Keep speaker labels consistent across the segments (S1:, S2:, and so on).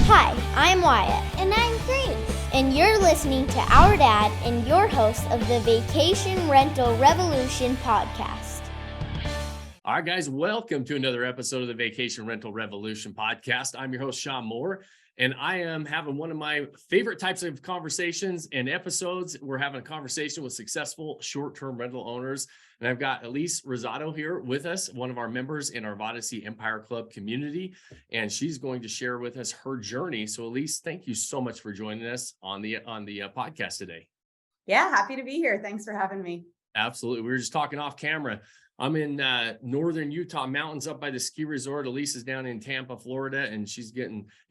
S1: Hi, I'm Wyatt.
S2: And I'm Grace.
S1: And you're listening to our dad and your host of the Vacation Rental Revolution podcast.
S3: All right, guys, welcome to another episode of the Vacation Rental Revolution podcast. I'm your host, Shawn Moore, and I am having one of my favorite types of conversations and episodes. We're having a conversation with successful short-term rental owners, and I've got Elise Rosato here with us, one of our members in our Vodacy Empire Club community, and she's going to share with us her journey. So, Elise, thank you so much for joining us on the podcast today.
S4: Yeah, happy to be here. Thanks for having me.
S3: Absolutely. We were just talking off camera. I'm in northern Utah mountains up by the ski resort. Elise is down in Tampa, Florida, and she's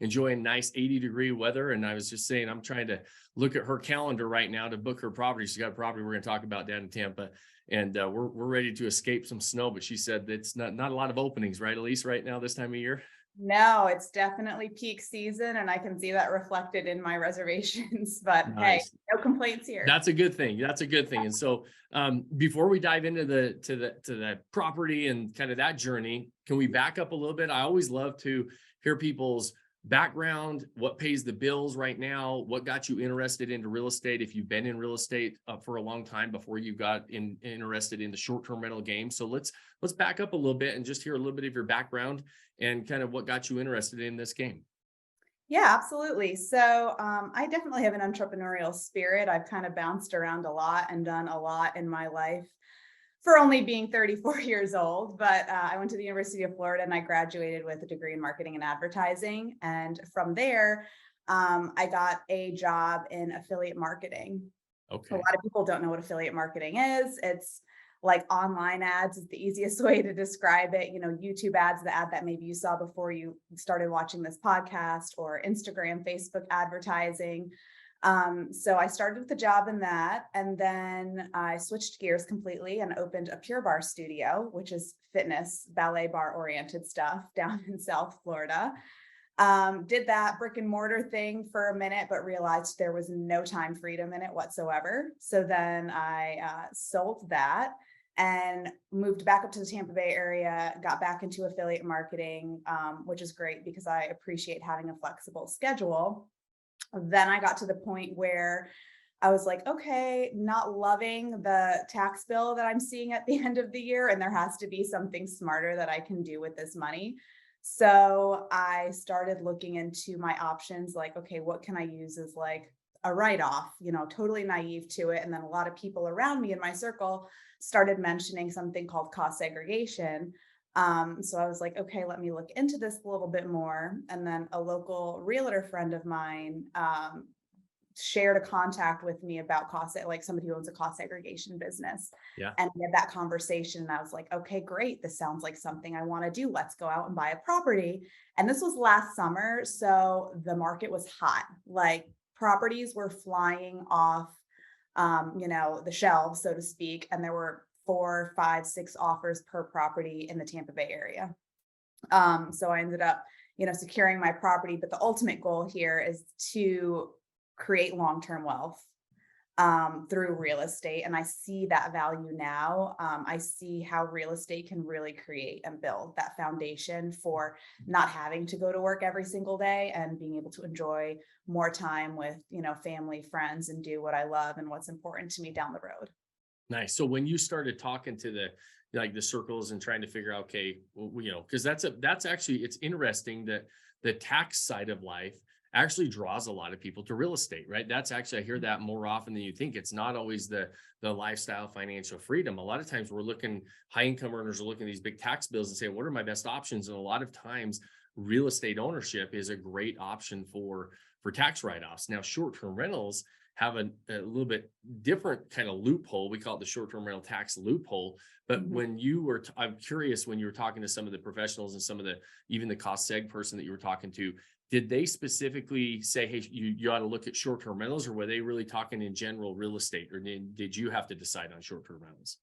S3: enjoying nice 80-degree weather. And I was just saying, I'm trying to look at her calendar right now to book her property. She's got a property we're going to talk about down in Tampa, and we're ready to escape some snow. But she said it's not a lot of openings, right, Elise, right now this time of year?
S4: No, it's definitely peak season, and I can see that reflected in my reservations. But
S3: Nice.
S4: Hey, no complaints here.
S3: That's a good thing. That's a good thing. And so, before we dive into the property and kind of that journey, can we back up a little bit? I always love to hear people's background, what pays the bills right now, what got you interested into real estate, if you've been in real estate for a long time before you got interested in the short-term rental game. So let's back up a little bit and just hear a little bit of your background and kind of what got you interested in this game.
S4: Yeah, absolutely. So I definitely have an entrepreneurial spirit. I've kind of bounced around a lot and done a lot in my life for only being 34 years old. But I went to the University of Florida and I graduated with a degree in marketing and advertising. And from there, I got a job in affiliate marketing.
S3: Okay.
S4: A lot of people don't know what affiliate marketing is. It's like online ads is the easiest way to describe it. You know, YouTube ads, the ad that maybe you saw before you started watching this podcast, or Instagram, Facebook advertising. So I started with a job in that, and then I switched gears completely and opened a Pure Barre studio, which is fitness, ballet bar oriented stuff down in South Florida. Did that brick and mortar thing for a minute, but realized there was no time freedom in it whatsoever. So then I sold that and moved back up to the Tampa Bay area, got back into affiliate marketing, which is great because I appreciate having a flexible schedule. Then I got to the point where I was like, okay, not loving the tax bill that I'm seeing at the end of the year, and there has to be something smarter that I can do with this money. So I started looking into my options, like, okay, what can I use as like a write-off, totally naive to it. And then a lot of people around me in my circle started mentioning something called cost segregation. So I was like, okay, let me look into this a little bit more. And then a local realtor friend of mine shared a contact with me about like somebody who owns a cost segregation business.
S3: Yeah.
S4: And we had that conversation, and I was like, okay, great. This sounds like something I want to do. Let's go out and buy a property. And this was last summer. So the market was hot. Like, properties were flying off, the shelves, so to speak. And there were 4, 5, 6 offers per property in the Tampa Bay area. So I ended up, securing my property. But the ultimate goal here is to create long-term wealth through real estate. And I see that value now. I see how real estate can really create and build that foundation for not having to go to work every single day and being able to enjoy more time with, family, friends, and do what I love and what's important to me down the road.
S3: Nice. So when you started talking to the circles and trying to figure out, okay, because that's actually, it's interesting that the tax side of life actually draws a lot of people to real estate, right? That's actually, I hear that more often than you think. It's not always the lifestyle, financial freedom. A lot of times high income earners are looking at these big tax bills and saying, what are my best options? And a lot of times real estate ownership is a great option for tax write-offs. Now, short-term rentals have a little bit different kind of loophole. We call it the short-term rental tax loophole. But when you were, I'm curious, when you were talking to some of the professionals and some of even the cost seg person that you were talking to, did they specifically say, hey, you ought to look at short-term rentals, or were they really talking in general real estate, or did you have to decide on short-term rentals?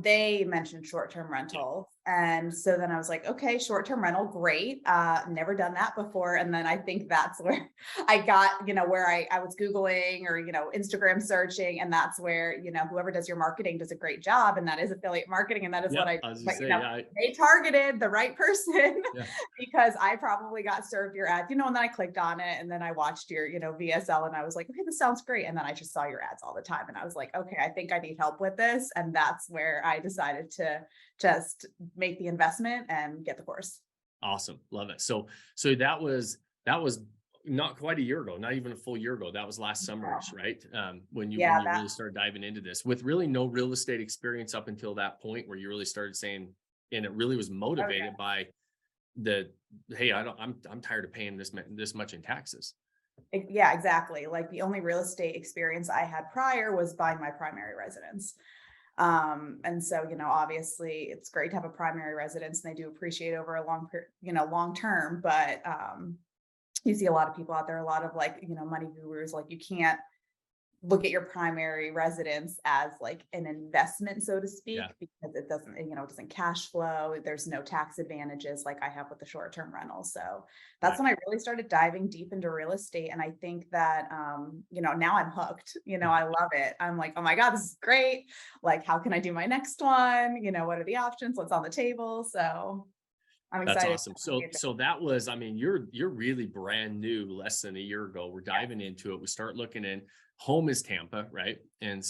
S4: They mentioned short-term rentals. And so then I was like, okay, short-term rental, great. Never done that before. And then I think that's where I got, where I was Googling or, Instagram searching. And that's where, whoever does your marketing does a great job. And that is affiliate marketing. And that is what
S3: Yep,
S4: I,
S3: I was
S4: but
S3: just say, yeah,
S4: they targeted the right person
S3: yeah,
S4: because I probably got served your ads, and then I clicked on it and then I watched your, VSL and I was like, okay, this sounds great. And then I just saw your ads all the time. And I was like, okay, I think I need help with this. And that's where I decided to just make the investment and get the course.
S3: awesome, love it. So that was not quite a year ago, not even a full year ago. That was last summerish, right? When you
S4: Yeah,
S3: really started diving into this with really no real estate experience up until that point, where you really started saying, and it really was
S4: oh yeah.
S3: motivated by hey, I'm tired of paying this much in taxes.
S4: Yeah, exactly. Like the only real estate experience I had prior was buying my primary residence. And so, obviously it's great to have a primary residence and they do appreciate over a long term, but, you see a lot of people out there, a lot of like, money gurus, like you can't look at your primary residence as like an investment, so to speak,
S3: Yeah,
S4: because it doesn't cash flow. There's no tax advantages like I have with the short-term rental. So that's
S3: right.
S4: when I really started diving deep into real estate. And I think that, now I'm hooked, I love it. I'm like, oh my God, this is great. Like, how can I do my next one? What are the options? What's on the table? So I'm
S3: That's
S4: excited.
S3: awesome. So that was, I mean, you're really brand new, less than a year ago. We're diving into it. We start looking in. Home is Tampa, right? And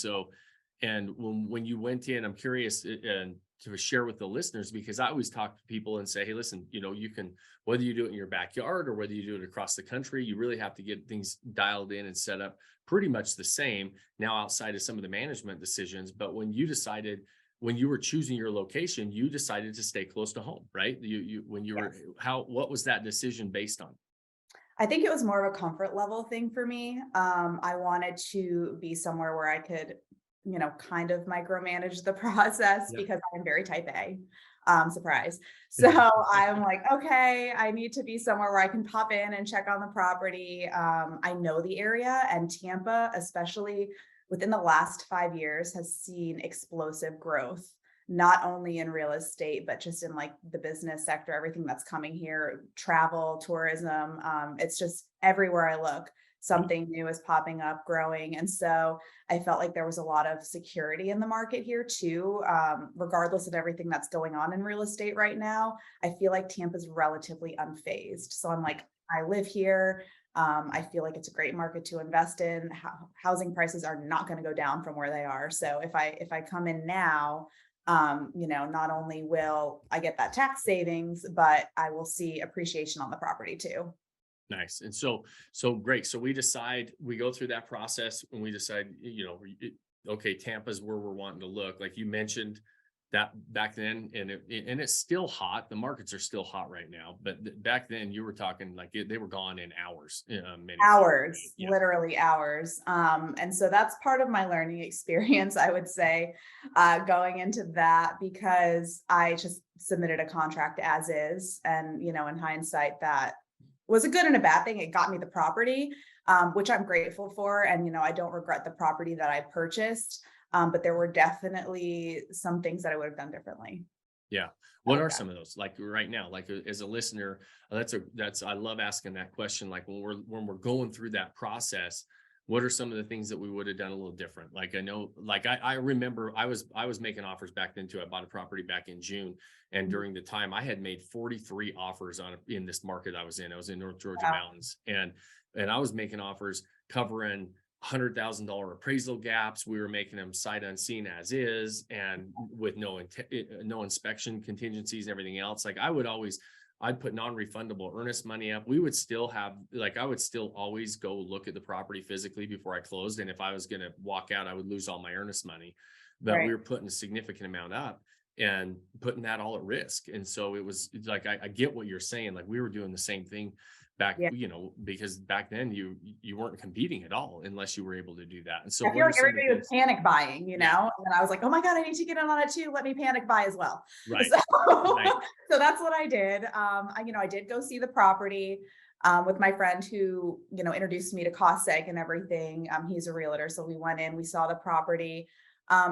S3: when you went in, I'm curious and to share with the listeners, because I always talk to people and say, hey, listen, you can, whether you do it in your backyard or whether you do it across the country, you really have to get things dialed in and set up pretty much the same now, outside of some of the management decisions. But when you were choosing your location, you decided to stay close to home, right? When you were, what was that decision based on?
S4: I think it was more of a comfort level thing for me. I wanted to be somewhere where I could, kind of micromanage the process
S3: Yeah.
S4: because I'm very type A. Surprise. So I'm like, okay, I need to be somewhere where I can pop in and check on the property. I know the area, and Tampa, especially within the last 5 years, has seen explosive growth, not only in real estate, but just in like the business sector, everything that's coming here, travel, tourism. It's just everywhere I look, something new is popping up, growing. And so I felt like there was a lot of security in the market here too. Regardless of everything that's going on in real estate right now, I feel like Tampa's relatively unfazed. So I'm like, I live here. I feel like it's a great market to invest in. Housing prices are not going to go down from where they are. So if I come in now, not only will I get that tax savings, but I will see appreciation on the property too.
S3: Nice. And so great. So we go through that process and we decide, okay, Tampa's where we're wanting to look. Like you mentioned that back then, and it's still hot. The markets are still hot right now, but back then you were talking like they were gone in hours.
S4: Hours,
S3: Yeah.
S4: literally hours. And so that's part of my learning experience, I would say, going into that, because I just submitted a contract as is. And, in hindsight, that was a good and a bad thing. It got me the property, which I'm grateful for. And, I don't regret the property that I purchased. But there were definitely some things that I would have done differently.
S3: Yeah. What are some of those, like right now, like as a listener, I love asking that question. Like when we're going through that process, what are some of the things that we would have done a little different? Like I know, like I remember I was making offers back then too. I bought a property back in June, and during the time I had made 43 offers in this market I was in. I was in North Georgia mountains, and I was making offers covering $100,000 appraisal gaps. We were making them sight unseen as is, and with no inspection contingencies and everything else. Like I'd put non-refundable earnest money up. We would still have, like, I would still always go look at the property physically before I closed. And if I was going to walk out, I would lose all my earnest money. But we were putting a significant amount up and putting that all at risk. And so it was like, I get what you're saying. Like we were doing the same thing back, because back then you weren't competing at all unless you were able to do that. And so
S4: I feel like everybody was panic buying, and then I was like, oh my God, I need to get in on it too. Let me panic buy as well.
S3: Right.
S4: So,
S3: Right.
S4: so that's what I did. I did go see the property with my friend who, introduced me to cost seg and everything. He's a realtor. So we went in, we saw the property.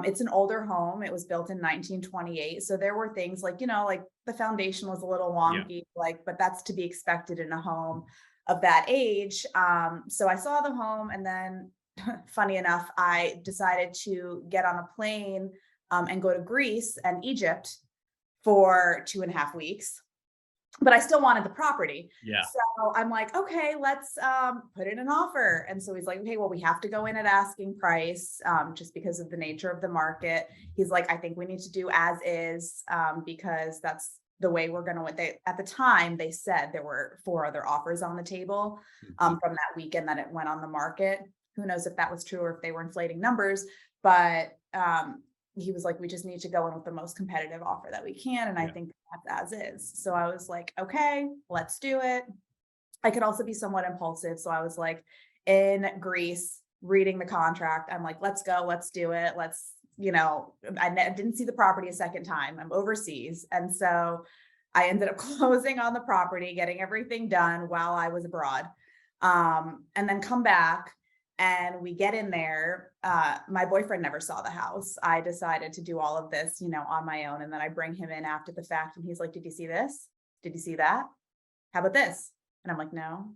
S4: It's an older home. It was built in 1928. So there were things like, like the foundation was a little wonky, but that's to be expected in a home of that age. So I saw the home, and then funny enough, I decided to get on a plane and go to Greece and Egypt for 2.5 weeks. But I still wanted the property.
S3: Yeah.
S4: So I'm like, okay, let's put in an offer. And so he's like, okay, well, we have to go in at asking price just because of the nature of the market. He's like, I think we need to do as is because that's the way we're going to, at the time they said there were 4 other offers on the table from that weekend that it went on the market. Who knows if that was true or if they were inflating numbers, but he was like, we just need to go in with the most competitive offer that we can. And I think that's as is. So I was like, okay, let's do it. I could also be somewhat impulsive. So I was like in Greece reading the contract. I'm like, let's go, let's do it. Let's, I didn't see the property a second time. I'm overseas. And so I ended up closing on the property, getting everything done while I was abroad. And then come back. And we get in there. My boyfriend never saw the house. I decided to do all of this, on my own. And then I bring him in after the fact. And he's like, did you see this? Did you see that? How about this? And I'm like, no,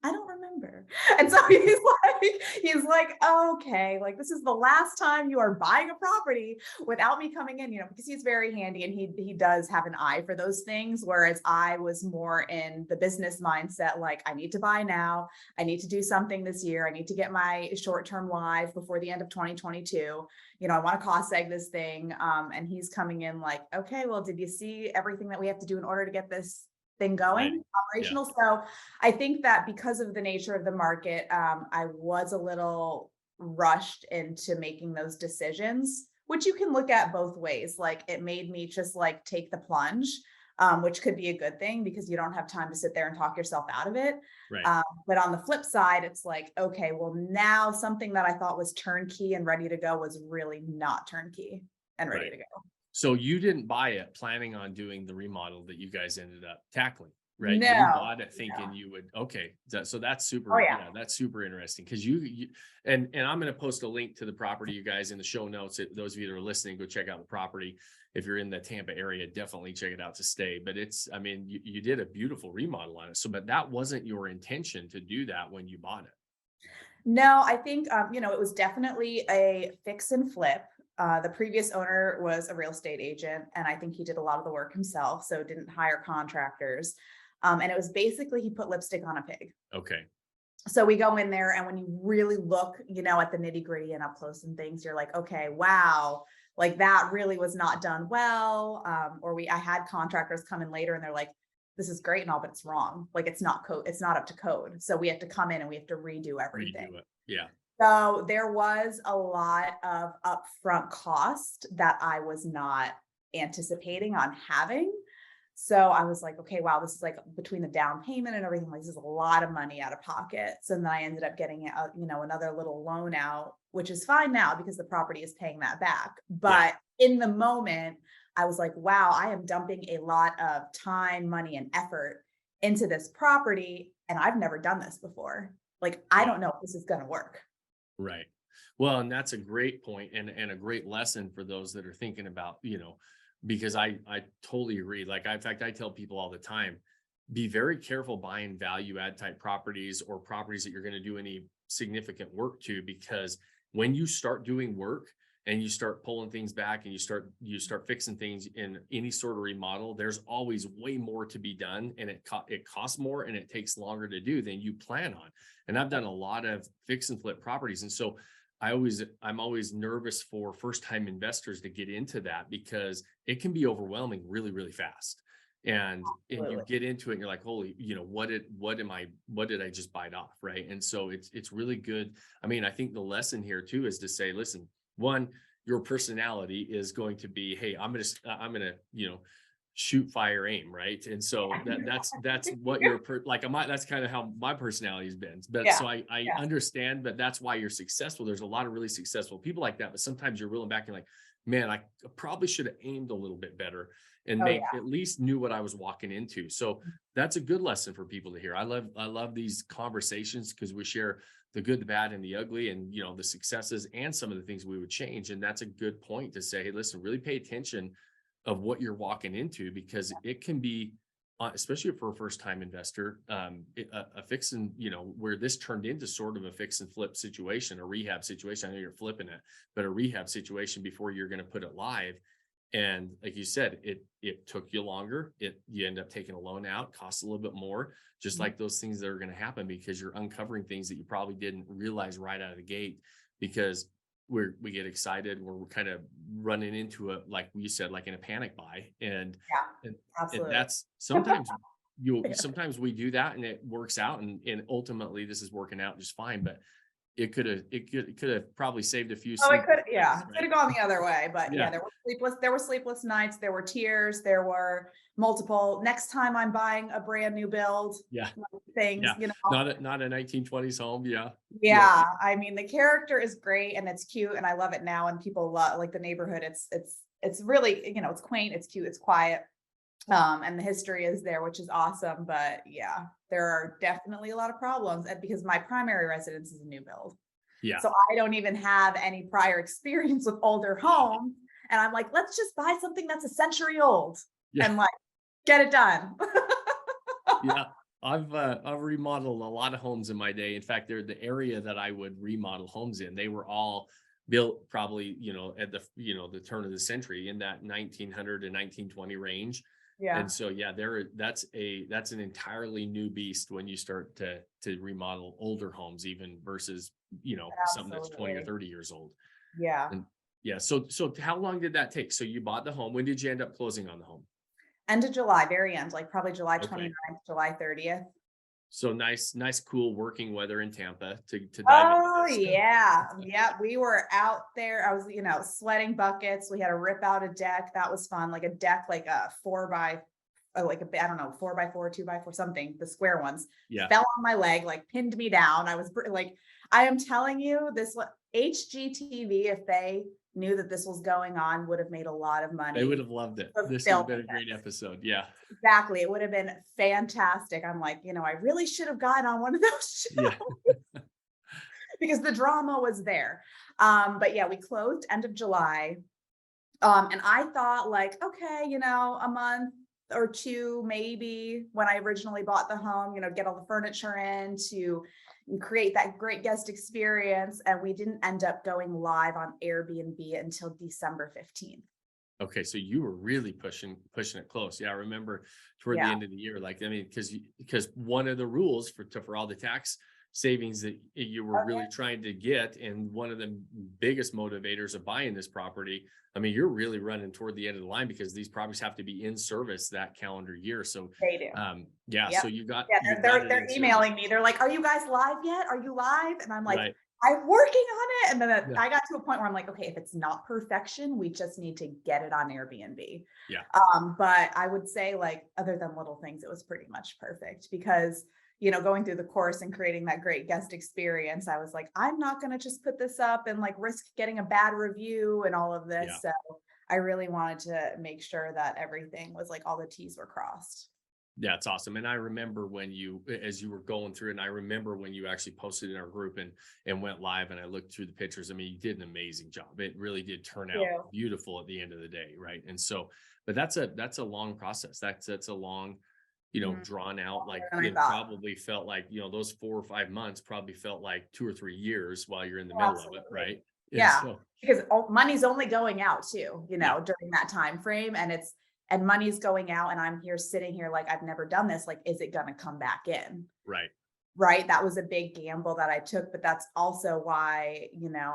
S4: I don't remember. And so he's like, okay, like this is the last time you are buying a property without me coming in, because he's very handy and he does have an eye for those things. Whereas I was more in the business mindset, like I need to buy now. I need to do something this year. I need to get my short-term live before the end of 2022. I want to cost egg this thing. And he's coming in like, okay, well, did you see everything that we have to do in order to get this thing going operational? So I think that because of the nature of the market, I was a little rushed into making those decisions, which you can look at both ways. Like it made me just like take the plunge, which could be a good thing because you don't have time to sit there and talk yourself out of it.
S3: Right.
S4: But on the flip side, it's like, okay, well now something that I thought was turnkey and ready to go was really not turnkey and ready to go.
S3: So you didn't buy it planning on doing the remodel that you guys ended up tackling, right?
S4: No,
S3: you bought it thinking you would, so that's super, that's super interesting because you and I'm going to post a link to the property, you guys, in the show notes. Those of you that are listening, go check out the property. If you're in the Tampa area, definitely check it out to stay. But you did a beautiful remodel on it. So, but that wasn't your intention to do that when you bought it.
S4: No, I think, it was definitely a fix and flip. The previous owner was a real estate agent, and I think he did a lot of the work himself, so didn't hire contractors. And it was basically, he put lipstick on a pig.
S3: Okay.
S4: So we go in there, and when you really look, at the nitty gritty and up close and things, you're like, okay, wow, like that really was not done well. I had contractors come in later and they're like, this is great and all, but it's wrong. Like it's not up to code. So we have to come in and we have to redo everything.
S3: Redo it. Yeah.
S4: So there was a lot of upfront cost that I was not anticipating on having. So I was like, okay, wow, this is like between the down payment and everything, like this is a lot of money out of pocket. So then I ended up getting another little loan out, which is fine now because the property is paying that back. But in the moment, I was like, wow, I am dumping a lot of time, money, and effort into this property. And I've never done this before. Like, I don't know if this is going to work.
S3: Right. Well, and that's a great point and a great lesson for those that are thinking about, because I totally agree. Like, in fact, I tell people all the time, be very careful buying value add type properties or properties that you're going to do any significant work to, because when you start doing work and you start pulling things back and you start fixing things in any sort of remodel, there's always way more to be done, and it costs more and it takes longer to do than you plan on. And I've done a lot of fix and flip properties, and so I'm always nervous for first time investors to get into that because it can be overwhelming really, really fast. And you get into it and you're like, holy, what did I just bite off? Right. And so it's really good. I mean, I think the lesson here too is to say, listen, one, your personality is going to be, hey, I'm going to, shoot, fire, aim. Right. And so that's what that's kind of how my personality has been. But so I understand that that's why you're successful. There's a lot of really successful people like that, but sometimes you're reeling back and like, man, I probably should have aimed a little bit better. and
S4: Oh,
S3: make
S4: yeah.
S3: at least knew what I was walking into. So that's a good lesson for people to hear. I love these conversations because we share the good, the bad, and the ugly, and the successes and some of the things we would change. And that's a good point to say, hey, listen, really pay attention of what you're walking into, because it can be, especially for a first-time investor, a fix and, where this turned into sort of a fix and flip situation, a rehab situation. I know you're flipping it, but a rehab situation before you're going to put it live. And like you said, it took you longer. You end up taking a loan out, costs a little bit more, just like those things that are going to happen because you're uncovering things that you probably didn't realize right out of the gate, because we get excited, we're kind of running into it, like you said, like in a panic buy. And
S4: Yeah,
S3: and,
S4: absolutely.
S3: that's sometimes sometimes we do that and it works out, and ultimately this is working out just fine. But it could have probably saved a few
S4: Oh, it
S3: sleepless
S4: could, yeah,
S3: nights,
S4: could
S3: right?
S4: have gone the other way, but yeah,
S3: Yeah.
S4: there were sleepless nights, there were tears, there were multiple, next time I'm buying a brand new build
S3: Yeah.
S4: things,
S3: Yeah. Not a 1920s home. Yeah. Yeah.
S4: Yeah, I mean, the character is great and it's cute and I love it now, and people love, like, the neighborhood. It's really, it's quaint, it's cute, it's quiet. And the history is there, which is awesome. But yeah, there are definitely a lot of problems, and because my primary residence is a new build.
S3: Yeah.
S4: So I don't even have any prior experience with older homes. And I'm like, let's just buy something that's a century old
S3: Yeah.
S4: and like get it done.
S3: Yeah. I've remodeled a lot of homes in my day. In fact, they're the area that I would remodel homes in. They were all built probably, at the turn of the century, in that 1900 to 1920 range.
S4: Yeah,
S3: And so, yeah, that's an entirely new beast when you start to remodel older homes, even versus, something that's 20 or
S4: absolutely.
S3: 30 years old.
S4: Yeah.
S3: And yeah. So how long did that take? So you bought the home. When did you end up closing on the home?
S4: End of July, very end, like probably July
S3: Okay.
S4: 29th, July 30th.
S3: So nice, cool working weather in Tampa to dive into
S4: Oh
S3: this.
S4: yeah. Yeah. We were out there. I was, sweating buckets. We had to rip out a deck. That was fun. Like a deck, like a 4x, like I don't know, 4x4, 2x4, something, the square ones.
S3: Yeah.
S4: Fell on my leg, like pinned me down. I was like, I am telling you, this HGTV, if they knew that this was going on, would have made a lot of money.
S3: They would have loved it.
S4: for
S3: This would have been a
S4: filming
S3: great
S4: this.
S3: episode. Yeah.
S4: Exactly. It would have been fantastic. I'm like, I really should have gotten on one of those shows
S3: Yeah.
S4: because the drama was there. But yeah, we closed end of July. And I thought, like, okay, a month or two, maybe, when I originally bought the home, get all the furniture in to create that great guest experience. And we didn't end up going live on Airbnb until December 15th.
S3: Okay, so you were really pushing it close. Yeah, I remember toward the
S4: Yeah.
S3: end of the year, like, I mean, because one of the rules for all the tax savings that you were really trying to get, and one of the biggest motivators of buying this property, I mean, you're really running toward the end of the line because these properties have to be in service that calendar year. So,
S4: They do.
S3: yeah,
S4: Yep.
S3: so you got
S4: They're emailing me. They're like, "Are you guys live yet? Are you live?" And I'm like,
S3: right.
S4: "I'm working on it." And then
S3: Yeah.
S4: I got to a point where I'm like, "Okay, if it's not perfection, we just need to get it on Airbnb."
S3: Yeah.
S4: But I would say, like, other than little things, it was pretty much perfect because, going through the course and creating that great guest experience, I was like, I'm not going to just put this up and like risk getting a bad review and all of this.
S3: Yeah.
S4: So I really wanted to make sure that everything was like all the T's were crossed.
S3: Yeah, it's awesome. And I remember as you were going through, and I remember when you actually posted in our group and went live, and I looked through the pictures. I mean, you did an amazing job. It really did turn out beautiful at the end of the day. Right. And so, but that's a long process. That's a long, drawn out, like it probably felt like, those 4 or 5 months probably felt like 2 or 3 years while you're in the middle of it. Right.
S4: Yeah.
S3: So,
S4: because money's only going out too, during that time frame, and money's going out, and I'm here sitting here like, I've never done this. Like, is it going to come back in?
S3: right.
S4: Right. That was a big gamble that I took, but that's also why,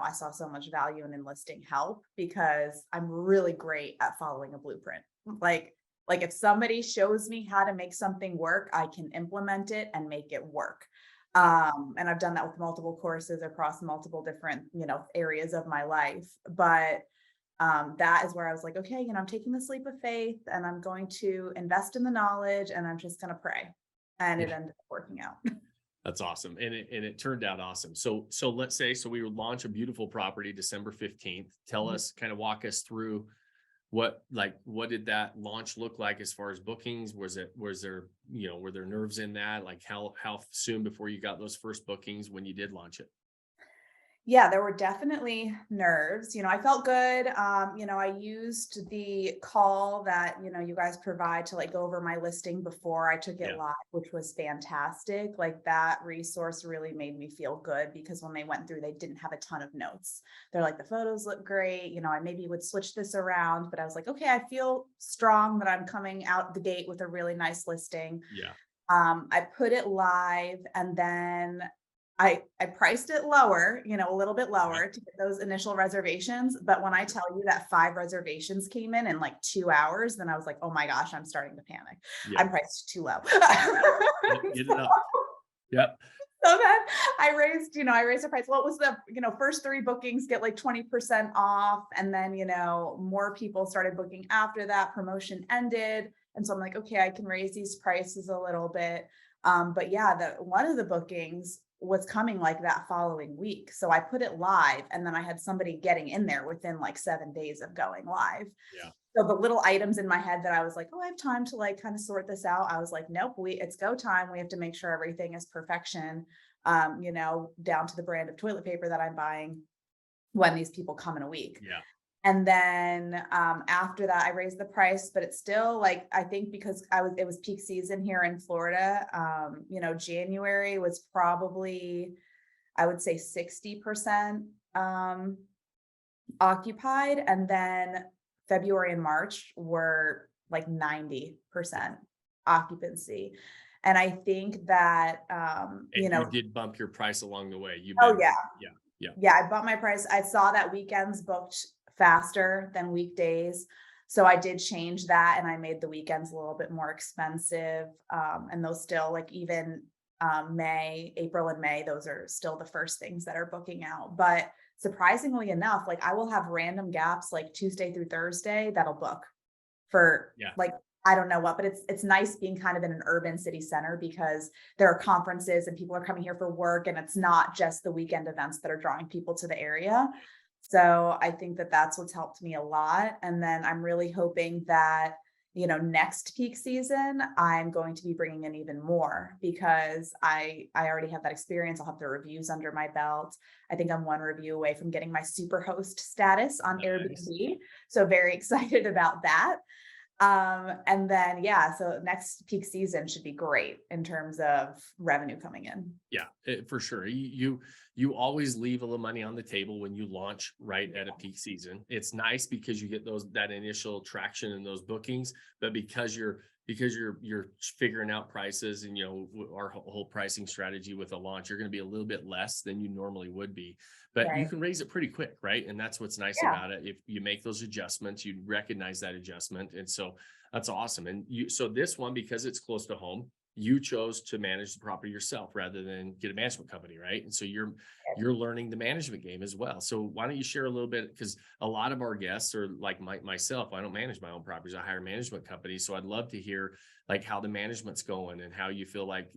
S4: I saw so much value in enlisting help, because I'm really great at following a blueprint. Like if somebody shows me how to make something work, I can implement it and make it work. And I've done that with multiple courses across multiple different, areas of my life. But that is where I was like, okay, I'm taking this leap of faith and I'm going to invest in the knowledge and I'm just going to pray. And it ended up working out.
S3: That's awesome. And it turned out awesome. So let's say, we would launch a beautiful property December 15th. Tell us, kind of walk us through what did that launch look like as far as bookings? Was there, were there nerves in that? Like how soon before you got those first bookings when you did launch it?
S4: Yeah, there were definitely nerves. I felt good. I used the call that, you guys provide to like go over my listing before I took it
S3: Yeah.
S4: live, which was fantastic. Like that resource really made me feel good because when they went through, they didn't have a ton of notes. They're like, the photos look great. I maybe would switch this around, but I was like, okay, I feel strong that I'm coming out the gate with a really nice listing.
S3: Yeah.
S4: I put it live and then I priced it lower, a little bit
S3: Yeah.
S4: lower to get those initial reservations. But when I tell you that 5 reservations came in like 2 hours, then I was like, oh my gosh, I'm starting to panic.
S3: Yeah.
S4: I'm priced too low.
S3: Get it up. Yep.
S4: So then I raised the price. What was the, first 3 bookings get like 20% off. And then, more people started booking after that promotion ended. And so I'm like, okay, I can raise these prices a little bit. But yeah, one of the bookings was coming like that following week. So I put it live and then I had somebody getting in there within like 7 days of going live.
S3: Yeah.
S4: So the little items in my head that I was like, oh, I have time to like kind of sort this out. I was like, nope, it's go time. We have to make sure everything is perfection, down to the brand of toilet paper that I'm buying when these people come in a week.
S3: Yeah.
S4: And then after that, I raised the price, but it's still like, I think because it was peak season here in Florida, January was probably, I would say 60% occupied. And then February and March were like 90% occupancy. And I think that,
S3: And you did bump your price along the way.
S4: oh yeah.
S3: Yeah.
S4: Yeah, I bought my price. I saw that weekends booked faster than weekdays. So I did change that and I made the weekends a little bit more expensive. And those still like even April and May, those are still the first things that are booking out. But surprisingly enough, like I will have random gaps like Tuesday through Thursday that'll book for like, I don't know what, but it's nice being kind of in an urban city center because there are conferences and people are coming here for work and it's not just the weekend events that are drawing people to the area. So I think that that's what's helped me a lot. And then I'm really hoping that, next peak season, I'm going to be bringing in even more because I already have that experience. I'll have the reviews under my belt. I think I'm one review away from getting my super host status on Airbnb. So very excited about that. And then, so next peak season should be great in terms of revenue coming in.
S3: Yeah, for sure. You always leave a little money on the table when you launch right at a peak season. It's nice because you get that initial traction and those bookings, but because you're figuring out prices and our whole pricing strategy with a launch, you're going to be a little bit less than you normally would be, but you can raise it pretty quick, right? And that's what's nice about it. If you make those adjustments, you recognize that adjustment, and so that's awesome. And so this one, because it's close to home, you chose to manage the property yourself rather than get a management company, right? And so you're learning the management game as well. So why don't you share a little bit, because a lot of our guests are like myself. I don't manage my own properties. I hire management companies. So I'd love to hear like how the management's going and how you feel like,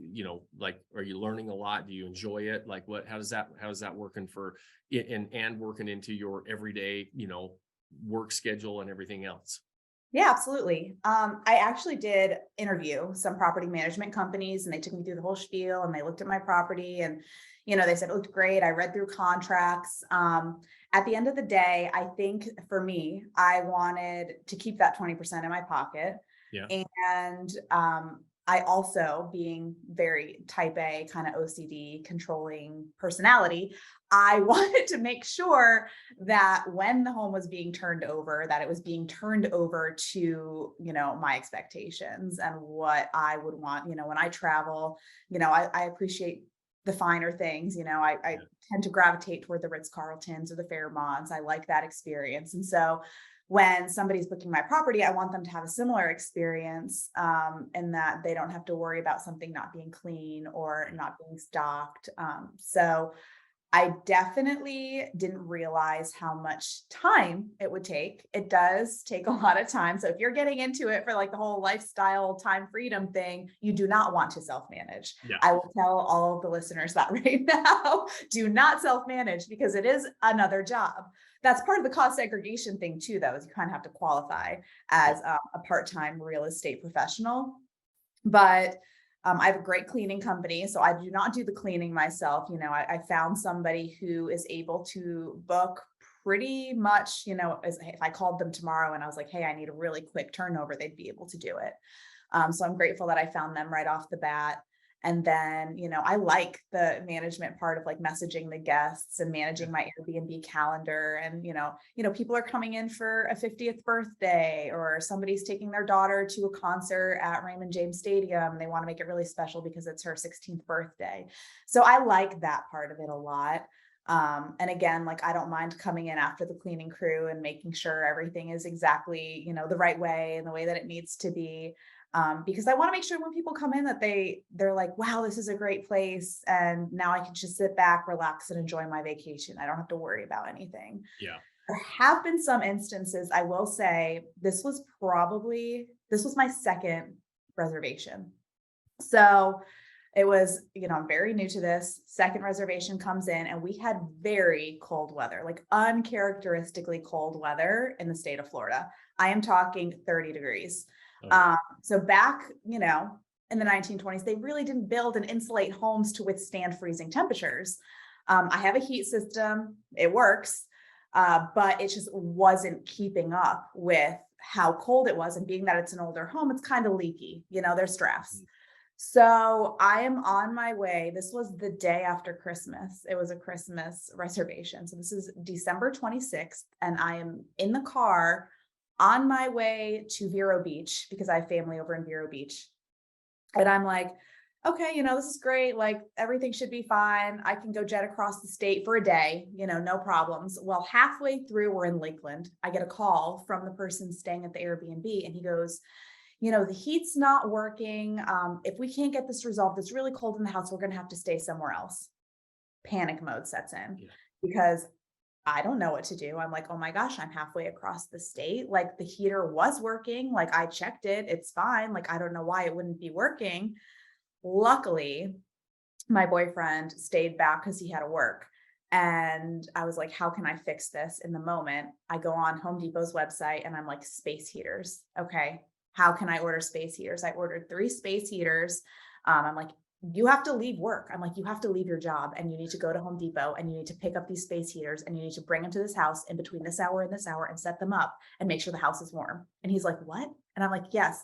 S3: like, are you learning a lot? Do you enjoy it? Like how does that working for it and working into your everyday, work schedule and everything else?
S4: Yeah, absolutely. I actually did interview some property management companies and they took me through the whole spiel and they looked at my property and, they said it looked great. I read through contracts. At the end of the day, I think for me, I wanted to keep that 20% in my pocket.
S3: Yeah.
S4: And I also, being very type A kind of OCD controlling personality, I wanted to make sure that when the home was being turned over, that it was being turned over to, my expectations and what I would want, when I travel, I appreciate the finer things, I tend to gravitate toward the Ritz-Carltons or the Fairmonts. I like that experience. And so when somebody's booking my property, I want them to have a similar experience, in that they don't have to worry about something not being clean or not being stocked. So I definitely didn't realize how much time it would take. It does take a lot of time. So if you're getting into it for like the whole lifestyle time freedom thing, you do not want to self-manage.
S3: Yeah.
S4: I will tell all of the listeners that right now, do not self-manage because it is another job. That's part of the cost segregation thing too, though, is you kind of have to qualify as a part-time real estate professional. But I have a great cleaning company, so I do not do the cleaning myself. I found somebody who is able to book pretty much, if I called them tomorrow and I was like, hey, I need a really quick turnover, they'd be able to do it. So I'm grateful that I found them right off the bat. And then, I like the management part of like messaging the guests and managing my Airbnb calendar. And, people are coming in for a 50th birthday, or somebody's taking their daughter to a concert at Raymond James Stadium. They want to make it really special because it's her 16th birthday. So I like that part of it a lot. And again, like, I don't mind coming in after the cleaning crew and making sure everything is exactly, the right way and the way that it needs to be. Because I want to make sure when people come in that they're like, wow, this is a great place. And now I can just sit back, relax, and enjoy my vacation. I don't have to worry about anything.
S3: Yeah.
S4: There have been some instances, I will say, this was my second reservation. So it was, I'm very new to this. Second reservation comes in and we had very cold weather, like uncharacteristically cold weather in the state of Florida. I am talking 30 degrees. So back, in the 1920s, they really didn't build and insulate homes to withstand freezing temperatures. I have a heat system. It works. But it just wasn't keeping up with how cold it was. And being that it's an older home, it's kind of leaky, there's drafts. So I am on my way. This was the day after Christmas. It was a Christmas reservation. So this is December 26th. And I am in the car on my way to Vero Beach because I have family over in Vero Beach. And I'm like, okay, this is great. Like, everything should be fine. I can go jet across the state for a day, no problems. Well, halfway through, we're in Lakeland. I get a call from the person staying at the Airbnb and he goes, the heat's not working. If we can't get this resolved, it's really cold in the house. We're going to have to stay somewhere else. Panic mode sets in because I don't know what to do. I'm like, oh my gosh, I'm halfway across the state. Like, the heater was working. Like, I checked it. It's fine. Like, I don't know why it wouldn't be working. Luckily, my boyfriend stayed back because he had to work. And I was like, how can I fix this in the moment? I go on Home Depot's website and I'm like, space heaters. Okay. How can I order space heaters? I ordered 3 space heaters. I'm like, you have to leave work. I'm like, you have to leave your job and you need to go to Home Depot and you need to pick up these space heaters and you need to bring them to this house in between this hour and this hour and set them up and make sure the house is warm. And he's like, what? And I'm like, yes,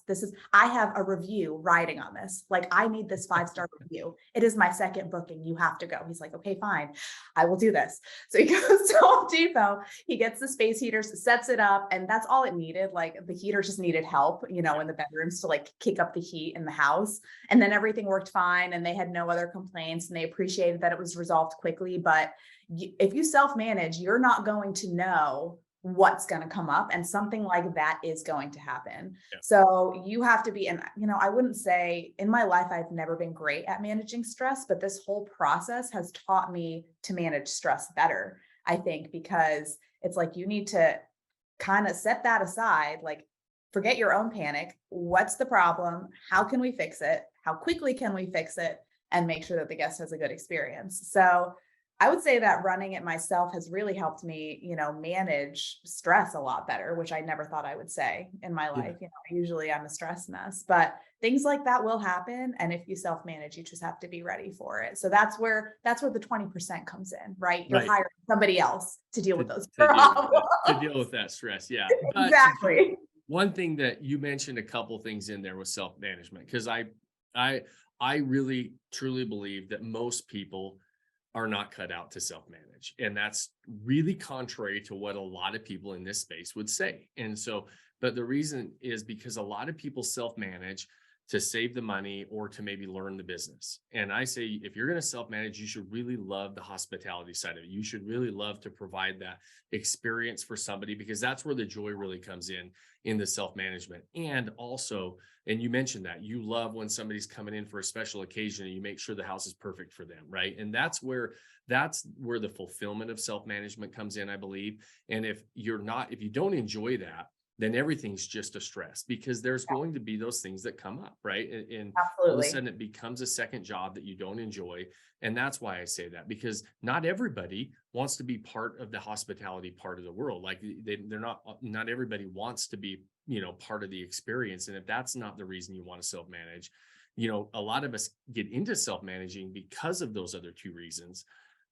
S4: I have a review riding on this. Like, I need this 5-star review. It is my second booking. You have to go. He's like, okay, fine. I will do this. So he goes to Home Depot, he gets the space heaters, sets it up. And that's all it needed. Like, the heater just needed help, in the bedrooms to like kick up the heat in the house. And then everything worked fine. And they had no other complaints and they appreciated that it was resolved quickly. But if you self-manage, you're not going to know what's going to come up, and something like that is going to happen. Yeah. So you have to be, and I wouldn't say in my life I've never been great at managing stress, but this whole process has taught me to manage stress better, I think, because it's like you need to kind of set that aside, like, forget your own panic. What's the problem? How can we fix it? How quickly can we fix it? And make sure that the guest has a good experience. So I would say that running it myself has really helped me, manage stress a lot better, which I never thought I would say in my life. Usually I'm a stress mess, but things like that will happen. And if you self-manage, you just have to be ready for it. So that's where the 20% comes in, right? You're hiring somebody else to deal with those problems.
S3: To deal with that stress. Yeah.
S4: Exactly.
S3: One thing that you mentioned, a couple things in there, was self-management, because I really truly believe that most people are not cut out to self-manage. And that's really contrary to what a lot of people in this space would say. And so, but the reason is because a lot of people self-manage to save the money or to maybe learn the business. And I say, if you're going to self-manage, you should really love the hospitality side of it. You should really love to provide that experience for somebody, because that's where the joy really comes in the self-management. And also, and you mentioned that you love when somebody's coming in for a special occasion and you make sure the house is perfect for them, right? And that's where the fulfillment of self-management comes in, I believe. And if you don't enjoy that, then everything's just a stress, because there's going to be those things that come up, right? And all of a sudden it becomes a second job that you don't enjoy. And that's why I say that, because not everybody wants to be part of the hospitality part of the world. Like not everybody wants to be, part of the experience. And if that's not the reason you want to self-manage, a lot of us get into self-managing because of those other two reasons.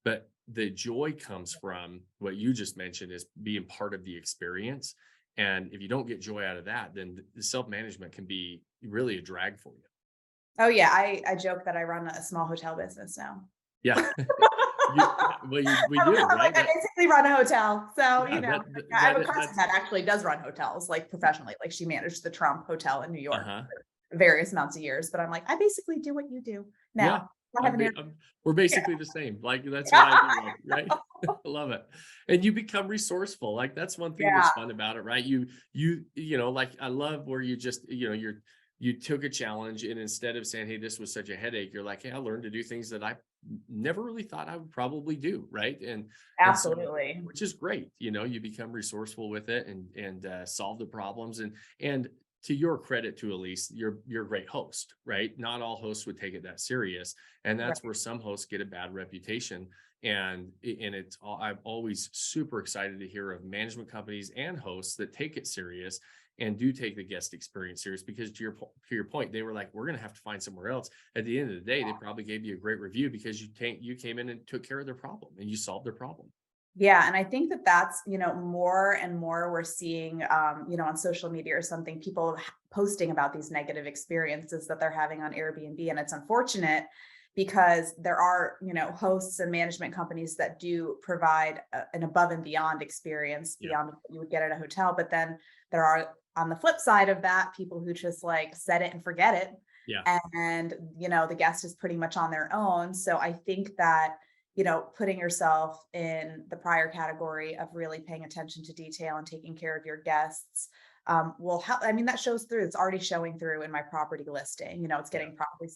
S3: But the joy comes from what you just mentioned, is being part of the experience. And if you don't get joy out of that, then the self-management can be really a drag for you.
S4: Oh yeah. I joke that I run a small hotel business now.
S3: Yeah. We do, right?
S4: I basically run a hotel. So,
S3: Yeah,
S4: I have a cousin that actually does run hotels, like professionally. Like she managed the Trump Hotel in New York for various amounts of years. But I'm like, I basically do what you do now.
S3: We're basically the same. Like that's what I do, right? I love it. And you become resourceful. Like that's one thing that's fun about it, right? Like I love where you just, you took a challenge, and instead of saying, hey, this was such a headache, you're like, hey, I learned to do things that I never really thought I would probably do, right? And
S4: absolutely,
S3: which is great. You become resourceful with it and solve the problems. And to your credit, to Elise, you're a great host, right? Not all hosts would take it that serious, and that's where some hosts get a bad reputation. And I'm always super excited to hear of management companies and hosts that take it serious and do take the guest experience serious, because to your point, they were like, we're going to have to find somewhere else. At the end of the day, they probably gave you a great review because you came in and took care of their problem and you solved their problem.
S4: Yeah. And I think that's, more and more we're seeing, on social media or something, people posting about these negative experiences that they're having on Airbnb. And it's unfortunate because there are, hosts and management companies that do provide an above and beyond experience beyond what you would get at a hotel. But then there are, on the flip side of that, people who just like set it and forget it.
S3: Yeah.
S4: And, the guest is pretty much on their own. So I think that, putting yourself in the prior category of really paying attention to detail and taking care of your guests will help. I mean, that shows through. It's already showing through in my property listing. It's getting property.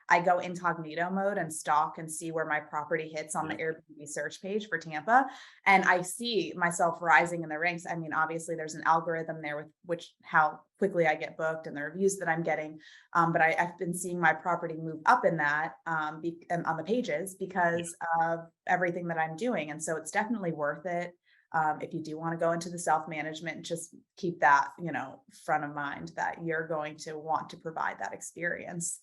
S4: I go incognito mode and stalk and see where my property hits on the Airbnb search page for Tampa. And I see myself rising in the ranks. I mean, obviously there's an algorithm there with how quickly I get booked and the reviews that I'm getting. But I've been seeing my property move up in that on the pages because of everything that I'm doing. And so it's definitely worth it. If you do want to go into the self-management, just keep that, front of mind that you're going to want to provide that experience.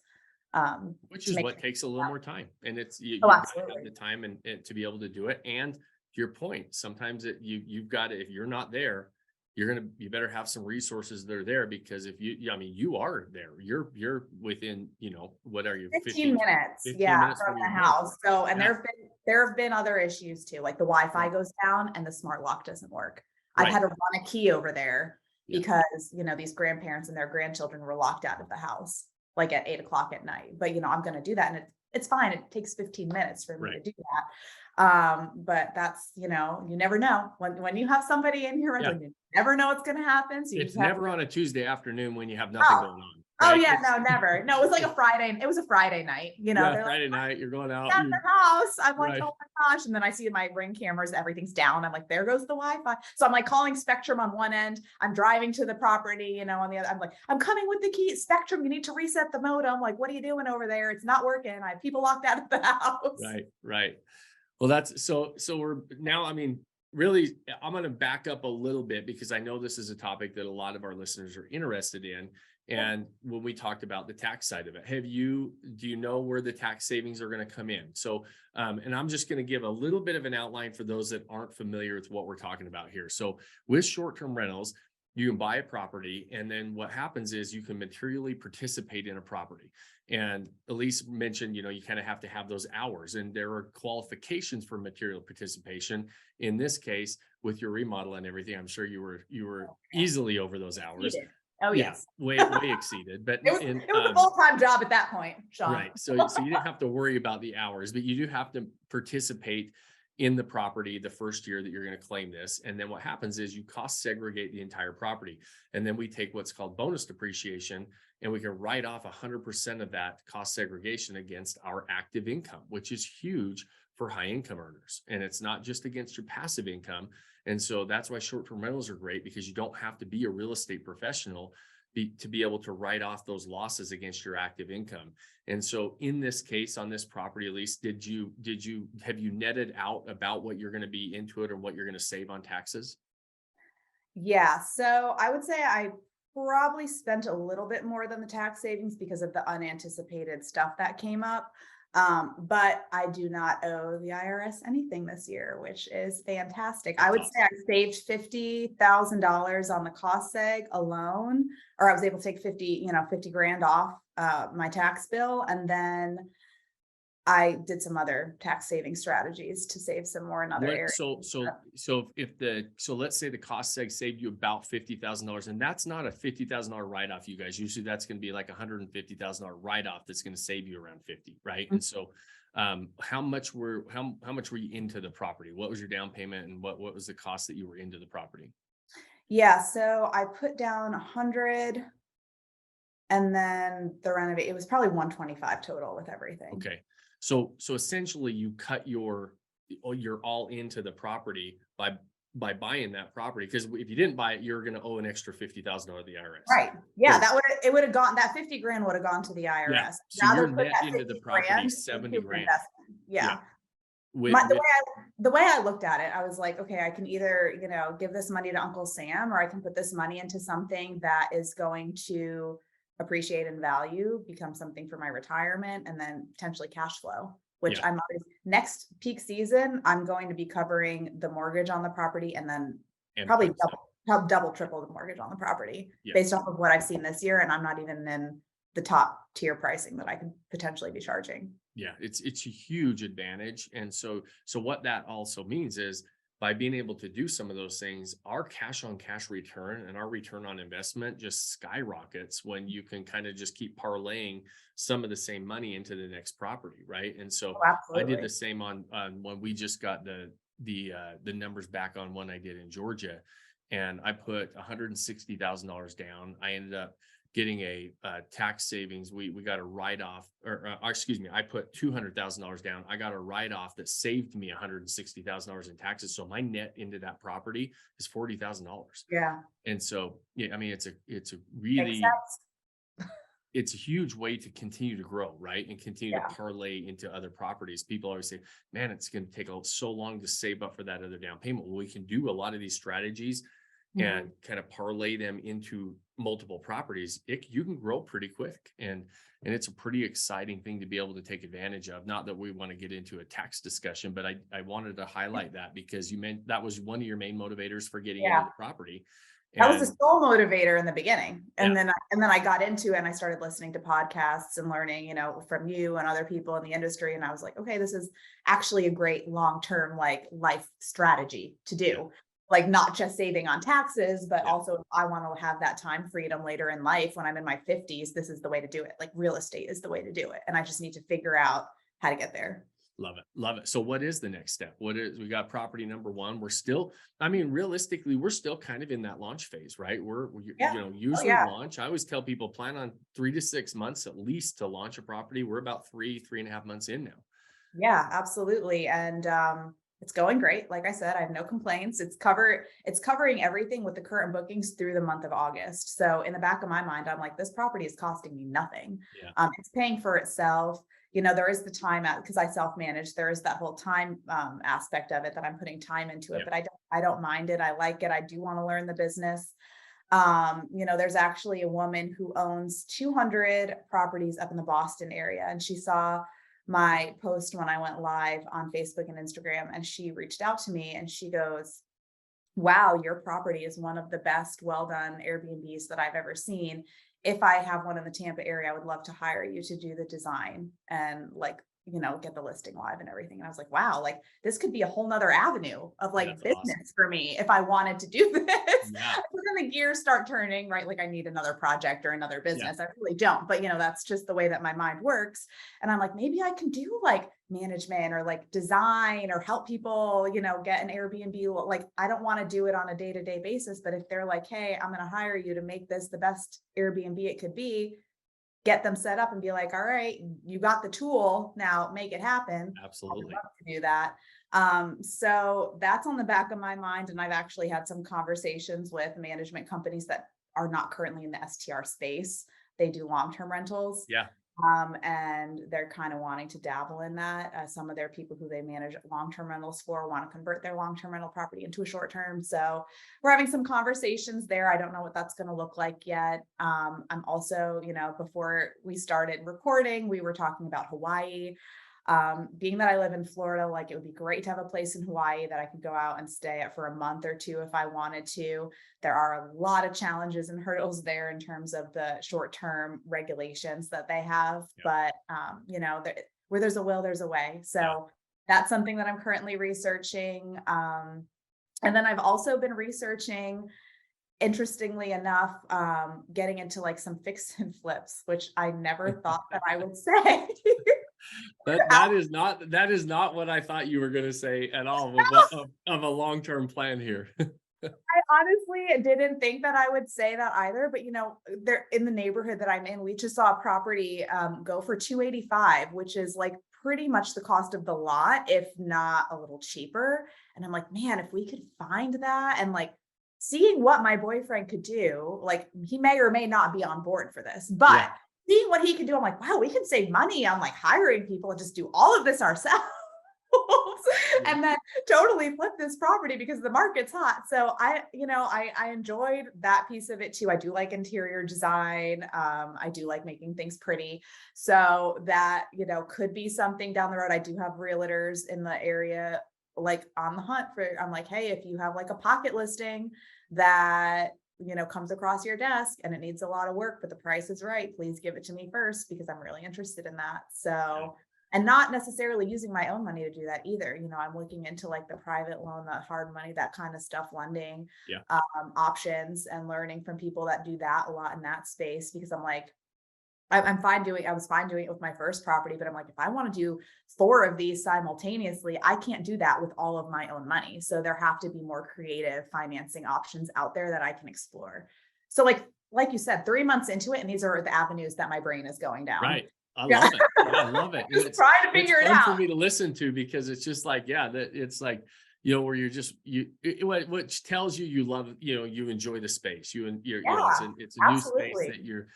S3: Which is what takes a little more time. And it's, you
S4: have
S3: the time and to be able to do it. And to your point, sometimes you've got to, if you're not there, you better have some resources that are there, because if you are there, you're within, what are you?
S4: 15 minutes.
S3: 15 minutes
S4: from the house. So, and there have been other issues too, like the Wi-Fi goes down and the smart lock doesn't work. Right. I've had to run a key over there because, these grandparents and their grandchildren were locked out of the house, like at 8:00 at night. But, I'm going to do that. And it's fine. It takes 15 minutes for me to do that. But that's, you never know when you have somebody in your rental, you never know what's going to happen. So
S3: it's never on a Tuesday afternoon when you have nothing going on. Right?
S4: Oh yeah, no, never. No, it was like a Friday. It was a Friday night,
S3: Friday night, you're going out
S4: at the house. I'm like, oh my gosh. And then I see my Ring cameras, everything's down. I'm like, there goes the Wi-Fi. So I'm like calling Spectrum on one end. I'm driving to the property, on the other. I'm like, I'm coming with the key. Spectrum, you need to reset the modem. Like, what are you doing over there? It's not working. I have people locked out of the house.
S3: Right. Well, that's so we're now, really, I'm going to back up a little bit because I know this is a topic that a lot of our listeners are interested in. And when we talked about the tax side of it, do you know where the tax savings are going to come in? So, and I'm just going to give a little bit of an outline for those that aren't familiar with what we're talking about here. So with short-term rentals, you can buy a property, and then what happens is you can materially participate in a property. And Elise mentioned, you kind of have to have those hours, and there are qualifications for material participation. In this case, with your remodel and everything, I'm sure you were easily over those hours.
S4: Oh,
S3: Yeah,
S4: yes.
S3: way exceeded. But
S4: It was a full-time job at that point, Shawn.
S3: right. So you didn't have to worry about the hours, but you do have to participate in the property the first year that you're going to claim this. And then what happens is you cost segregate the entire property. And then we take what's called bonus depreciation, and we can write off 100% of that cost segregation against our active income, which is huge for high income earners. And it's not just against your passive income. And so that's why short-term rentals are great, because you don't have to be a real estate professional to be able to write off those losses against your active income. And so in this case, on this property, Elise, have you netted out about what you're going to be into it or what you're going to save on taxes?
S4: Yeah, so I would say I probably spent a little bit more than the tax savings because of the unanticipated stuff that came up. But I do not owe the IRS anything this year, which is fantastic.
S3: That's
S4: I would
S3: awesome.
S4: say I saved $50,000 on the cost seg alone, or I was able to take 50 grand off my tax bill. And then I did some other tax saving strategies to save some more in other areas.
S3: So let's say the cost seg saved you about $50,000, and that's not a $50,000 write-off, you guys. Usually that's going to be like $150,000 write-off that's going to save you around 50, right?
S4: Mhm.
S3: And so how much were you into the property? What was your down payment, and what was the cost that you were into the property?
S4: Yeah, so I put down 100, and then the renovate, it was probably 125 total with everything.
S3: Okay. So essentially you cut you're all into the property by buying that property, because if you didn't buy it, you're going to owe an extra $50,000 to the IRS.
S4: Right. Yeah,
S3: So-
S4: it would have gone, that 50 grand would have gone to the IRS.
S3: Yeah. So
S4: Rather
S3: you're
S4: put
S3: net
S4: that
S3: into the
S4: 50
S3: property
S4: grand
S3: 70
S4: into
S3: grand.
S4: investment. Yeah.
S3: With,
S4: The way I looked at it, I was like, okay, I can either, give this money to Uncle Sam, or I can put this money into something that is going to appreciate in value, become something for my retirement, and then potentially cash flow, which
S3: Yeah.
S4: next peak season, I'm going to be covering the mortgage on the property, and then
S3: and
S4: probably
S3: put some-
S4: double, triple the mortgage on the property
S3: Yeah.
S4: based off of what I've seen this year. And I'm not even in the top tier pricing that I could potentially be charging.
S3: Yeah, it's a huge advantage. And so what that also means is, by being able to do some of those things, our cash on cash return and our return on investment just skyrockets when you can kind of just keep parlaying some of the same money into the next property, right? And so
S4: Oh, absolutely.
S3: I did the same on when we just got the numbers back on one I did in Georgia, and I put $160,000 down. I ended up getting a tax savings. We got a write-off, or excuse me, I put $200,000 down. I got a write-off that saved me $160,000 in taxes. So my net into that property is $40,000.
S4: Yeah.
S3: And so, yeah, I mean, it's a
S4: Makes
S3: really,
S4: sense.
S3: it's a huge way to continue to grow, right? And continue
S4: Yeah.
S3: to parlay into other properties. People always say, man, it's going to take so long to save up for that other down payment. Well, we can do a lot of these strategies and kind of parlay them into multiple properties. You can grow pretty quick, and it's a pretty exciting thing to be able to take advantage of. Not that we want to get into a tax discussion, but I wanted to highlight that, because you meant that was one of your main motivators for getting into the property.
S4: That was the sole motivator in the beginning. And
S3: Yeah.
S4: then I got into it, and I started listening to podcasts and learning, from you and other people in the industry. And I was like, okay, this is actually a great long-term life strategy to do.
S3: Yeah.
S4: Like, not just saving on taxes, but
S3: Yeah.
S4: also if I want to have that time freedom later in life when I'm in my 50s, this is the way to do it. Like, real estate is the way to do it. And I just need to figure out how to get there.
S3: Love it. Love it. So what is the next step? We got property number one. We're still, I mean, realistically, we're still kind of in that launch phase, right?
S4: Yeah.
S3: Usually
S4: yeah.
S3: launch. I always tell people plan on 3 to 6 months at least to launch a property. We're about 3.5 months in now.
S4: Yeah, absolutely. And it's going great. Like I said, I have no complaints. It's covering everything with the current bookings through the month of August. So in the back of my mind, I'm like, this property is costing me nothing.
S3: Yeah.
S4: It's paying for itself. There is the time because I self-manage, there is that whole time aspect of it that I'm putting time into it,
S3: Yeah.
S4: but I don't mind it. I like it. I do want to learn the business. There's actually a woman who owns 200 properties up in the Boston area, and she saw my post when I went live on Facebook and Instagram, and she reached out to me and she goes, wow, your property is one of the best well done Airbnbs that I've ever seen. If I have one in the Tampa area, I would love to hire you to do the design and get the listing live and everything. And I was like, wow, like this could be a whole nother avenue of like
S3: That's
S4: business
S3: awesome.
S4: for me if I wanted to do this.
S3: Yeah.
S4: But then the gears start turning, right? Like I need another project or another
S3: Yeah.
S4: business. I really don't, but that's just the way that my mind works. And I'm like, maybe I can do like management or like design or help people, get an Airbnb. Like I don't want to do it on a day-to-day basis, but if they're like, hey, I'm going to hire you to make this the best Airbnb it could be, get them set up and be like, all right, you got the tool, now make it happen.
S3: Absolutely.
S4: I would love to do that. So that's on the back of my mind. And I've actually had some conversations with management companies that are not currently in the STR space. They do long-term rentals.
S3: Yeah.
S4: And they're kind of wanting to dabble in that. Some of their people who they manage long-term rentals for want to convert their long-term rental property into a short-term. So we're having some conversations there. I don't know what that's going to look like yet. I'm also, before we started recording, we were talking about Hawaii. Being that I live in Florida, like it would be great to have a place in Hawaii that I could go out and stay at for a month or two if I wanted to. There are a lot of challenges and hurdles there in terms of the short-term regulations that they have, but where there's a will, there's a way. So that's something that I'm currently researching. And then I've also been researching, interestingly enough, getting into like some fix and flips, which I never thought that I would say.
S3: That is not what I thought you were going to say at all of a long-term plan here.
S4: I honestly didn't think that I would say that either, but they're in the neighborhood that I'm in. We just saw a property go for $285, which is like pretty much the cost of the lot, if not a little cheaper. And I'm like, man, if we could find that, and like seeing what my boyfriend could do, like he may or may not be on board for this, but seeing what he could do, I'm like, wow, we can save money on like hiring people and just do all of this ourselves. And then totally flip this property because the market's hot. So I enjoyed that piece of it too. I do like interior design. I do like making things pretty. So that, could be something down the road. I do have realtors in the area, like on the hunt for, I'm like, hey, if you have like a pocket listing that comes across your desk and it needs a lot of work, but the price is right, please give it to me first because I'm really interested in that. So, and not necessarily using my own money to do that either. I'm looking into like the private loan, the hard money, that kind of stuff, lending options, and learning from people that do that a lot in that space, because I'm like, I was fine doing it with my first property, but I'm like, if I want to do 4 of these simultaneously, I can't do that with all of my own money. So there have to be more creative financing options out there that I can explore. So like you said, 3 months into it, and these are the avenues that my brain is going down.
S3: Right. I love it. I love it.
S4: Just trying to figure it out.
S3: It's fun for me to listen to, because it's just like, that it's like, where you're just, which tells you you love, you enjoy the space. It's a new space that you're,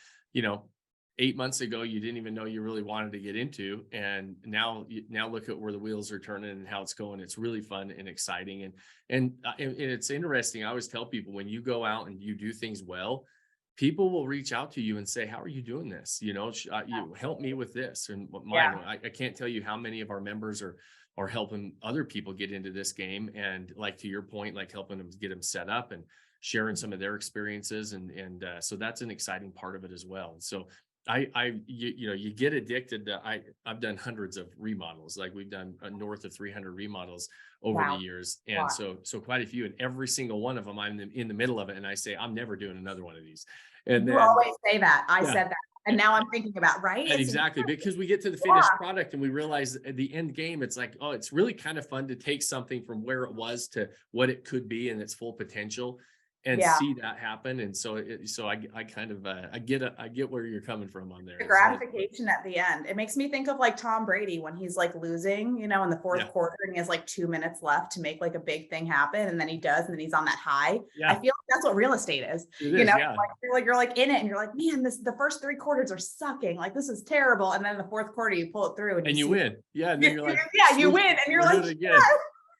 S3: 8 months ago, you didn't even know you really wanted to get into. And now look at where the wheels are turning and how it's going. It's really fun and exciting. And it's interesting. I always tell people, when you go out and you do things well, people will reach out to you and say, how are you doing this? You help me with this. And I can't tell you how many of our members are helping other people get into this game. And like, to your point, like helping them get them set up and sharing some of their experiences. And so that's an exciting part of it as well. So you get addicted to, I've done hundreds of remodels. Like we've done north of 300 remodels over the years. And so quite a few, and every single one of them, I'm in the middle of it. And I say, I'm never doing another one of these. And
S4: you always say that. I said that. And now I'm thinking about, right?
S3: Exactly. Because we get to the finished product and we realize at the end game, it's like, oh, it's really kind of fun to take something from where it was to what it could be and its full potential, and see that happen. And so I kind of I get where you're coming from on there.
S4: The gratification at the end. It makes me think of like Tom Brady when he's like losing, in the fourth quarter, and he has like 2 minutes left to make like a big thing happen, and then he does, and then he's on that high. I feel like that's what real estate is. You're like in it, and you're like, man, the first 3 quarters are sucking. Like this is terrible, and then the fourth quarter you pull it through and you
S3: win. And then you're like,
S4: you win, and you're like,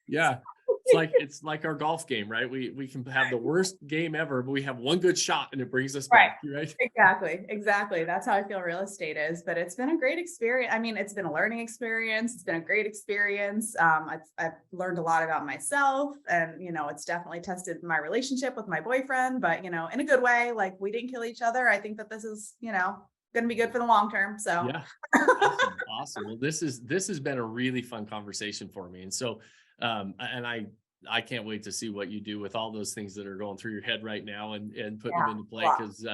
S3: yeah. It's like our golf game, right? We can have the worst game ever, but we have one good shot and it brings us back, right?
S4: Exactly. That's how I feel real estate is. But it's been a great experience. I mean, it's been a learning experience. It's been a great experience. I've learned a lot about myself, and it's definitely tested my relationship with my boyfriend, but in a good way. Like we didn't kill each other. I think that this is going to be good for the long term. So
S3: Yeah. Awesome. Well, this has been a really fun conversation for me. And so, and I can't wait to see what you do with all those things that are going through your head right now and put them into play. Because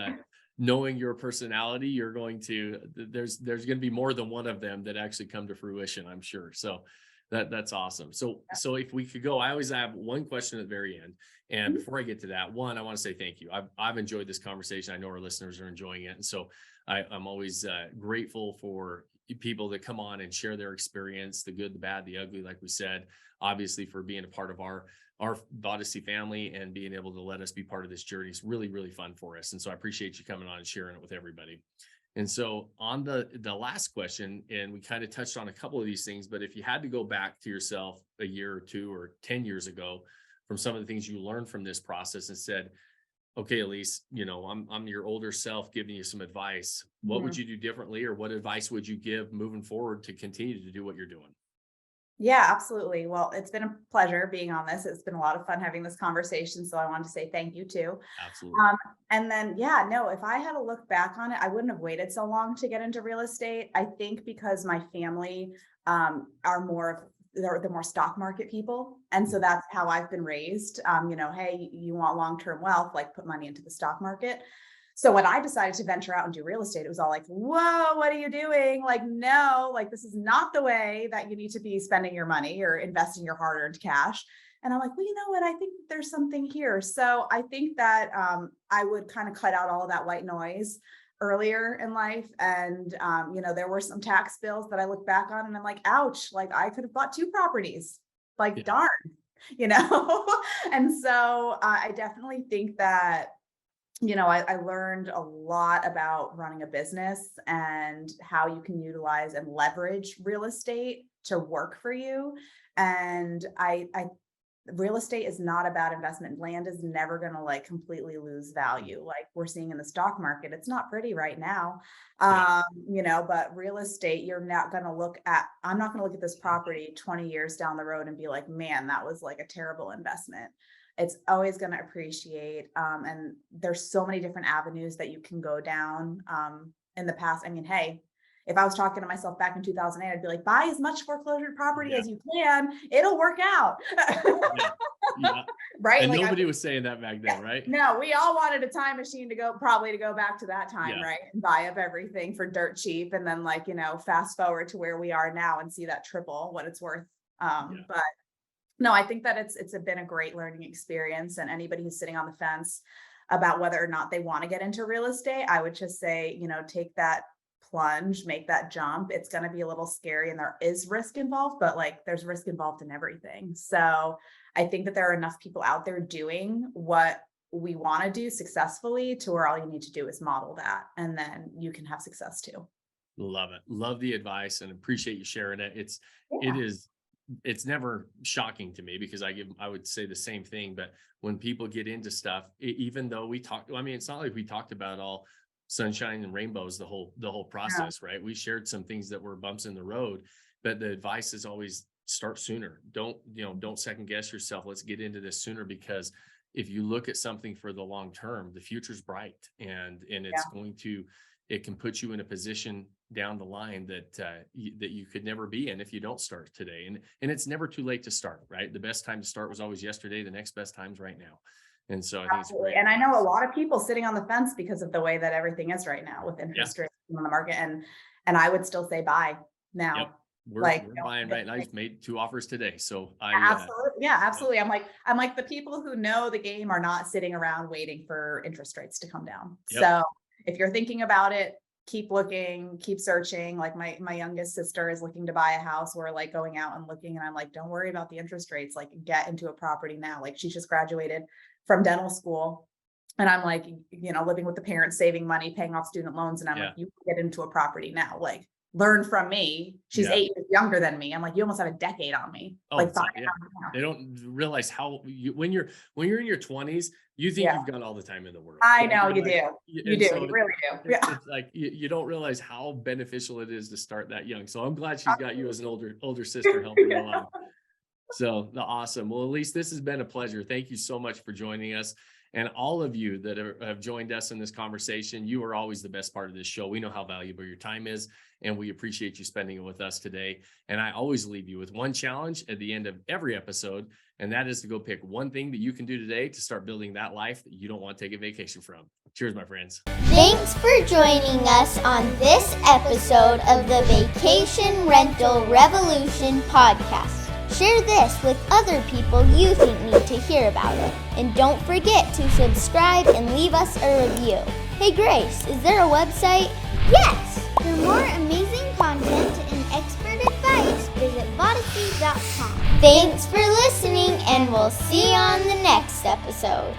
S3: knowing your personality, you're going to there's going to be more than one of them that actually come to fruition, I'm sure. So that's awesome. So if we could go, I always have one question at the very end. And before I get to that, one, I want to say thank you. I've enjoyed this conversation. I know our listeners are enjoying it. And so I'm always grateful for people that come on and share their experience, the good, the bad, the ugly, like we said, obviously for being a part of our Odyssey family and being able to let us be part of this journey. It's really, really fun for us. And so I appreciate you coming on and sharing it with everybody. And so on the last question, and we kind of touched on a couple of these things, but if you had to go back to yourself a year or two or 10 years ago from some of the things you learned from this process and said, okay, Elise, I'm your older self giving you some advice. What would you do differently, or what advice would you give moving forward to continue to do what you're doing?
S4: yeah, absolutely. Well, it's been a pleasure being on this. It's been a lot of fun having this conversation. So I want to say thank you too.
S3: Absolutely.
S4: And then, yeah, no, if I had to look back on it, I wouldn't have waited so long to get into real estate. I think because my family are they're more stock market people. And so that's how I've been raised. Hey, you want long-term wealth, like put money into the stock market. So when I decided to venture out and do real estate, it was all like, whoa, what are you doing? Like, no, like this is not the way that you need to be spending your money or investing your hard-earned cash. And I'm like, well, you know what? I think there's something here. So I think that I would kind of cut out all of that white noise earlier in life. And, there were some tax bills that I look back on and I'm like, ouch, like I could have bought 2 properties, like darn, And so I definitely think that I learned a lot about running a business and how you can utilize and leverage real estate to work for you. And real estate is not a bad investment. Land is never going to like completely lose value. Like we're seeing in the stock market, it's not pretty right now. But real estate, I'm not going to look at this property 20 years down the road and be like, man, that was like a terrible investment. It's always going to appreciate. And there's so many different avenues that you can go down. In the past, I mean, hey, if I was talking to myself back in 2008, I'd be like, buy as much foreclosure property as you can. It'll work out. Right.
S3: And
S4: like
S3: nobody was saying that back then, right?
S4: No, we all wanted a time machine to go back to that time, right? And buy up everything for dirt cheap. And then fast forward to where we are now and see that triple what it's worth. But no, I think that it's been a great learning experience. And anybody who's sitting on the fence about whether or not they want to get into real estate, I would just say, take that plunge, make that jump. It's going to be a little scary and there is risk involved, but there's risk involved in everything. So I think that there are enough people out there doing what we want to do successfully to where all you need to do is model that. And then you can have success too.
S3: Love it. Love the advice and appreciate you sharing it. It's never shocking to me because I would say the same thing, but when people get into stuff, even though it's not like we talked about all sunshine and rainbows, the whole process, right? We shared some things that were bumps in the road, but the advice is always start sooner. Don't second guess yourself. Let's get into this sooner, because if you look at something for the long term, the future's bright and it can put you in a position down the line that you could never be in if you don't start today. And it's never too late to start, right? The best time to start was always yesterday. The next best time's right now. And so I think it's great.
S4: And I know a lot of people sitting on the fence because of the way that everything is right now with interest rates on the market. And I would still say buy now.
S3: Yep. We're buying right now. I just made 2 offers today. So
S4: absolutely. I'm like the people who know the game are not sitting around waiting for interest rates to come down. Yep. So if you're thinking about it, keep looking, keep searching. Like my youngest sister is looking to buy a house. We're going out and looking, and I'm like, don't worry about the interest rates. Get into a property now. She just graduated from dental school. And I'm living with the parents, saving money, paying off student loans. And I'm like, you can get into a property now. Learn from me. She's 8 years younger than me. I'm like, you almost have a decade on me.
S3: They don't realize how when you're in your 20s, you think you've got all the time in the world.
S4: I know you do. You really do.
S3: It's you don't realize how beneficial it is to start that young. So I'm glad she's got you as an older sister helping along. So awesome. Well, Elise, this has been a pleasure. Thank you so much for joining us. And all of you that have joined us in this conversation, you are always the best part of this show. We know how valuable your time is, and we appreciate you spending it with us today. And I always leave you with one challenge at the end of every episode, and that is to go pick one thing that you can do today to start building that life that you don't want to take a vacation from. Cheers, my friends.
S1: Thanks for joining us on this episode of the Vacation Rental Revolution podcast. Share this with other people you think need to hear about it. And don't forget to subscribe and leave us a review. Hey Grace, is there a website? Yes! For more amazing content and expert advice, visit Vodacy.com. Thanks for listening, and we'll see you on the next episode.